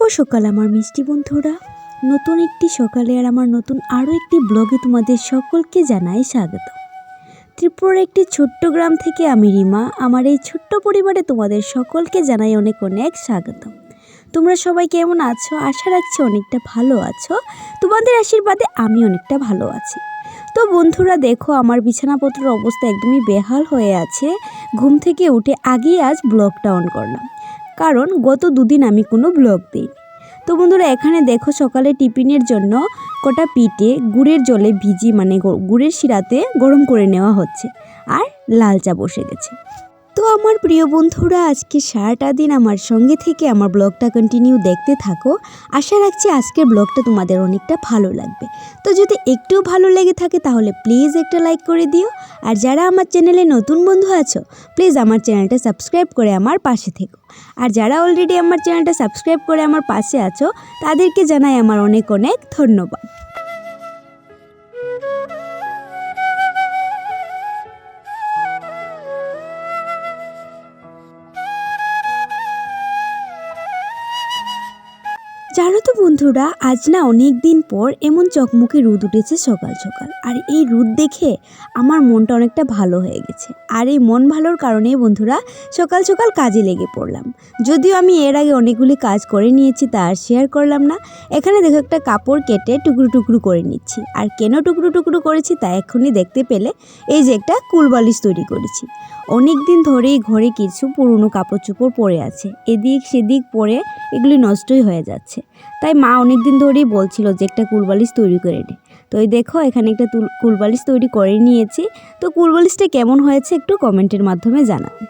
শুভ সকাল আমার মিষ্টি বন্ধুরা। নতুন একটি সকালে আর আমার নতুন আরও একটি ব্লগে তোমাদের সকলকে জানাই স্বাগত। ত্রিপুরার একটি ছোট্ট গ্রাম থেকে আমি রিমা, আমার এই ছোট্ট পরিবারে তোমাদের সকলকে জানাই অনেক অনেক স্বাগত। তোমরা সবাই কেমন আছো? আশা রাখছি অনেকটা ভালো আছো। তোমাদের আশীর্বাদে আমি অনেকটা ভালো আছি। তো বন্ধুরা দেখো, আমার বিছানাপত্রের অবস্থা একদমই বেহাল হয়ে আছে। ঘুম থেকে উঠে আগেই আজ ব্লগটা অন করলাম, কারণ গত দুদিন আমি কোনো ব্লগ দিইনি। তো বন্ধুরা এখানে দেখো, সকালে টিফিনের জন্য কটা পিঠে গুড়ের জলে ভিজি গুড়ের শিরাতে গরম করে নেওয়া হচ্ছে, আর লাল চা বসে গেছে। তো আমার প্রিয় বন্ধুরা, আজকে সারাটা দিন আমার সঙ্গে থেকে আমার ব্লগটা কন্টিনিউ দেখতে থাকো। আশা রাখছি আজকের ব্লগটা তোমাদের অনেকটা ভালো লাগবে। তো যদি একটু ভালো লেগে থাকে তাহলে প্লিজ একটা লাইক করে দিও। আর যারা আমার চ্যানেলে নতুন বন্ধু আছো, প্লিজ আমার চ্যানেলটা সাবস্ক্রাইব করে আমার পাশে থেকো। আর যারা অলরেডি আমার চ্যানেলটা সাবস্ক্রাইব করে আমার পাশে আছো, তাদেরকে জানাই আমার অনেক অনেক ধন্যবাদ। জানো তো বন্ধুরা, আজ না অনেক দিন পর এমন চকমকে রোদ উঠেছে সকাল সকাল। আর এই রোদ দেখে আমার মনটা অনেকটা ভালো হয়ে গেছে। আর এই মন ভালোর কারণেই বন্ধুরা সকাল সকাল কাজে লেগে পড়লাম। যদিও আমি এর আগে অনেকগুলি কাজ করে নিয়েছি, তা আর শেয়ার করলাম না। এখানে দেখো, একটা কাপড় কেটে টুকরো টুকরো করে নিচ্ছি। আর কেন টুকরো টুকরো করেছি তা এখনই দেখতে পেলে। এই যে একটা কুলবালিশ তৈরি করেছি। অনেক দিন ধরেই ঘরে কিছু পুরনো কাপড় চোপড় পরে আছে, এদিক সেদিক পরে এগুলি নষ্টই হয়ে যাচ্ছে। তাই মা অনেক দিন ধরেই বলছিল যে একটা কুলবালিশ তৈরি করে নে। তো এই দেখো, এখানে একটা কুলবালিশ তৈরি করে নিয়েছি। তো কুলবালিশটা কেমন হয়েছে একটু কমেন্টের মাধ্যমে জানাবে।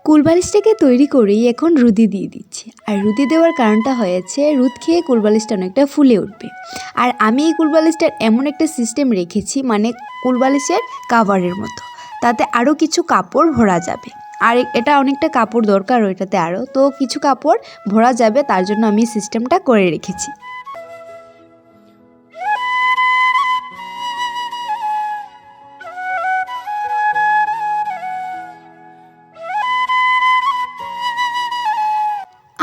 কুলবালিশটাকে তৈরি করেই এখন রুদি দিয়ে দিচ্ছি। আর রুদি দেওয়ার কারণটা হয়েছে, রুদ খেয়ে কুলবালিশটা অনেকটা ফুলে উঠবে। আর আমি এই কুলবালিশটার এমন একটা সিস্টেম রেখেছি, কুলবালিশের কাভারের মতো, তাতে আরও কিছু কাপড় ভরা যাবে। আর এটা অনেকটা কাপড় দরকার ওইটাতে, আরও তো কিছু কাপড় ভরা যাবে, তার জন্য আমি সিস্টেমটা করে রেখেছি।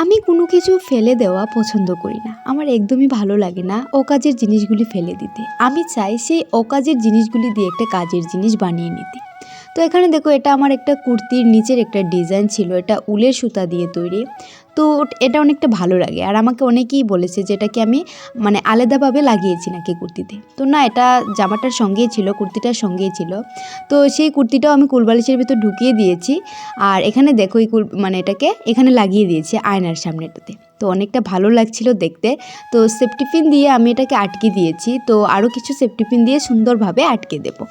আমি কোনো কিছু ফেলে দেওয়া পছন্দ করি না, আমার একদমই ভালো লাগে না অকাজের জিনিসগুলি ফেলে দিতে। আমি চাই সেই অকাজের জিনিসগুলি দিয়ে একটা কাজের জিনিস বানিয়ে নিতে। তো এখানে দেখো, এটা আমার একটা কুর্তির নিচের একটা ডিজাইন ছিল, এটা উলের সুতা দিয়ে তৈরি। তো এটা অনেকটা ভালো লাগে। আর আমাকে অনেকেই বলেছে যে এটাকে আমি আলাদাভাবে লাগিয়েছি নাকি কুর্তিতে। তো না, এটা জামাটার সঙ্গেই ছিল, কুর্তিটার সঙ্গেই ছিল। তো সেই কুর্তিটাও আমি কুলবালিশের ভিতর ঢুকিয়ে দিয়েছি। আর এখানে দেখো, এটাকে এখানে লাগিয়ে দিয়েছি আয়নার সামনেটাতে। তো অনেকটা ভালো লাগছিল দেখতে। তো সেফটিপিন দিয়ে আমি এটাকে আটকে দিয়েছি। তো আরও কিছু সেফটিপিন দিয়ে সুন্দরভাবে আটকে দেবো।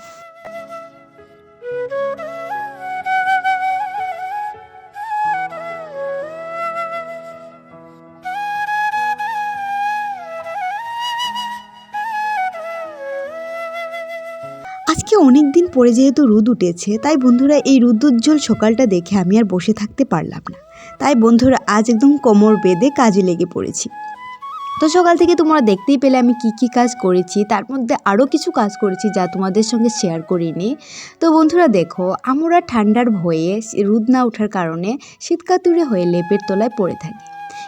আজকে অনেক দিন পরে যেহেতু রোদ উঠেছে, তাই বন্ধুরা এই রোদোজ্জ্বল সকালটা দেখে আমি আর বসে থাকতে পারলাম না। তাই বন্ধুরা আজ একদম কোমর বেঁধে কাজে লেগে পড়েছি। তো সকাল থেকে তোমরা দেখতেই পেলে আমি কি কাজ করেছি। তার মধ্যে আরও কিছু কাজ করেছি যা তোমাদের সঙ্গে শেয়ার করিনি। তো বন্ধুরা দেখো, আমরা ঠান্ডার ভয়ে, রোদ না ওঠার কারণে শীতকাতুরে হয়ে লেপের তলায় পড়ে থাকি।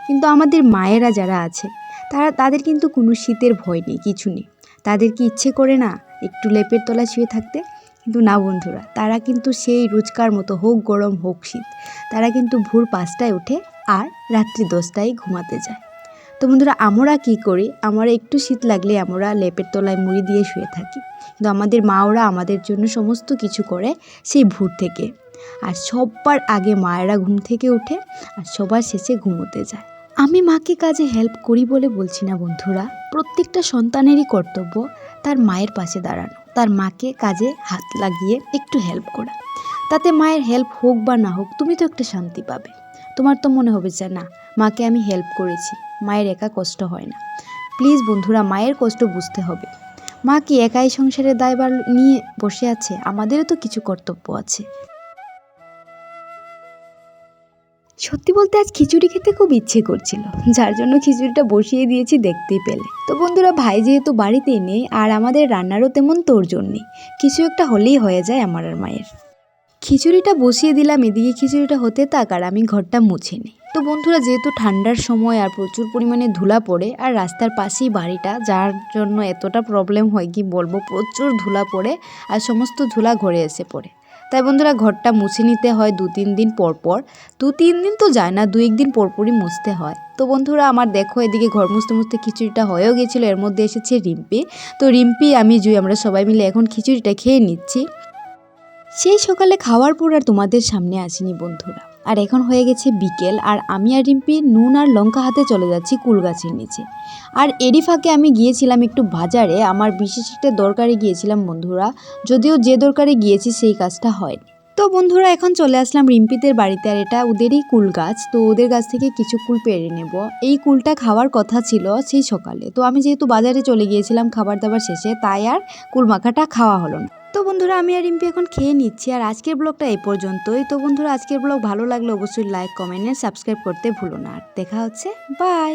কিন্তু আমাদের মায়েরা যারা আছে, তাদের কিন্তু কোনো শীতের ভয় নেই, কিছু নেই। তাদের কি ইচ্ছে করে না একটু লেপের তলায় শুয়ে থাকতে? কিন্তু না বন্ধুরা, তারা কিন্তু সেই রোজকার মতো, হোক গরম হোক শীত, তারা কিন্তু ভোর 5টায় ওঠে আর রাত্রি 10টায় ঘুমাতে যায়। তো বন্ধুরা, আমরা কি করি? আমরা একটু শীত লাগলে আমরা লেপের তলায় মুড়ি দিয়ে শুয়ে থাকি। কিন্তু আমাদের মাওরা আমাদের জন্য সমস্ত কিছু করে সেই ভোর থেকে। আর সবার আগে মায়েরা ঘুম থেকে ওঠে আর সবার শেষে ঘুমোতে যায়। আমি মাকে কাজে হেল্প করি বলে বলছি না বন্ধুরা, প্রত্যেকটা সন্তানেরই কর্তব্য তার মায়ের পাশে দাঁড়ানো, তার মাকে কাজে হাত লাগিয়ে একটু হেল্প করা। তাতে মায়ের হেল্প হোক বা না হোক, তুমি তো একটা শান্তি পাবে। তোমার তো মনে হবে যে না, মাকে আমি হেল্প করেছি, মায়ের একা কষ্ট হয় না। প্লিজ বন্ধুরা, মায়ের কষ্ট বুঝতে হবে। মা কি একাই সংসারের দায়ভার নিয়ে বসে আছে? আমাদেরও তো কিছু কর্তব্য আছে। সত্যি বলতে আজ খিচুড়ি খেতে খুব ইচ্ছে করছিল, যার জন্য খিচুড়িটা বসিয়ে দিয়েছি দেখতেই পেলে। তো বন্ধুরা, ভাই যেহেতু বাড়িতেই নেই আর আমাদের রান্নারও তেমন তোড়জোড় নেই, কিছু একটা হলেই হয়ে যায় আমার আর মায়ের। খিচুড়িটা বসিয়ে দিলাম, এদিকে খিচুড়িটা হতে থাক আর আমি ঘরটা মুছে নিই। তো বন্ধুরা, যেহেতু ঠান্ডার সময় আর প্রচুর পরিমাণে ধুলা পড়ে আর রাস্তার পাশেই বাড়িটা, যার জন্য এতটা প্রবলেম হয় কি বলবো, প্রচুর ধুলা পড়ে আর সমস্ত ধুলা ঘরে এসে পড়ে। তাই বন্ধুরা, ঘরটা মুছে নিতে হয় 2-3 দিন পর পর। 2-3 দিন তো যায় না, 2-1 দিন পরপরই মুছতে হয়। তো বন্ধুরা, আমার দেখো এদিকে ঘর মুছতে মুছতে খিচুড়িটা হয়েও গেছিলো, এর মধ্যে এসেছে রিম্পি। তো রিম্পি, আমি জুই, আমরা সবাই মিলে এখন খিচুড়িটা খেয়ে নিচ্ছি। সেই সকালে খাওয়ার পর আর তোমাদের সামনে আসিনি বন্ধুরা, আর এখন হয়ে গেছে বিকেল, আর আমি আর রিম্পি নুন আর লঙ্কা হাতে চলে যাচ্ছি কুল গাছের নিচে। আর এরই ফাঁকে আমি গিয়েছিলাম একটু বাজারে, আমার বিশেষ একটা দরকারে গিয়েছিলাম বন্ধুরা, যদিও যে দরকারে গিয়েছি সেই কাজটা হয়নি। তো বন্ধুরা, এখন চলে আসলাম রিম্পিদের বাড়িতে, আর এটা ওদেরই কুল গাছ। তো ওদের গাছ থেকে কিছু কুল পেড়ে নেব। এই কুলটা খাওয়ার কথা ছিল সেই সকালে, তো আমি যেহেতু বাজারে চলে গিয়েছিলাম খাবার দাবার শেষে, তাই আর কুল মাখাটা খাওয়া হলো না। তো বন্ধুরা, আমি আর রিম্পি এখন খেয়ে নিচ্ছি, আর আজকের ব্লগটা এই পর্যন্তই। তো বন্ধুরা, আজকের ব্লগ ভালো লাগলে অবশ্যই লাইক, কমেন্ট, সাবস্ক্রাইব করতে ভুলো না। আর দেখা হচ্ছে, বাই।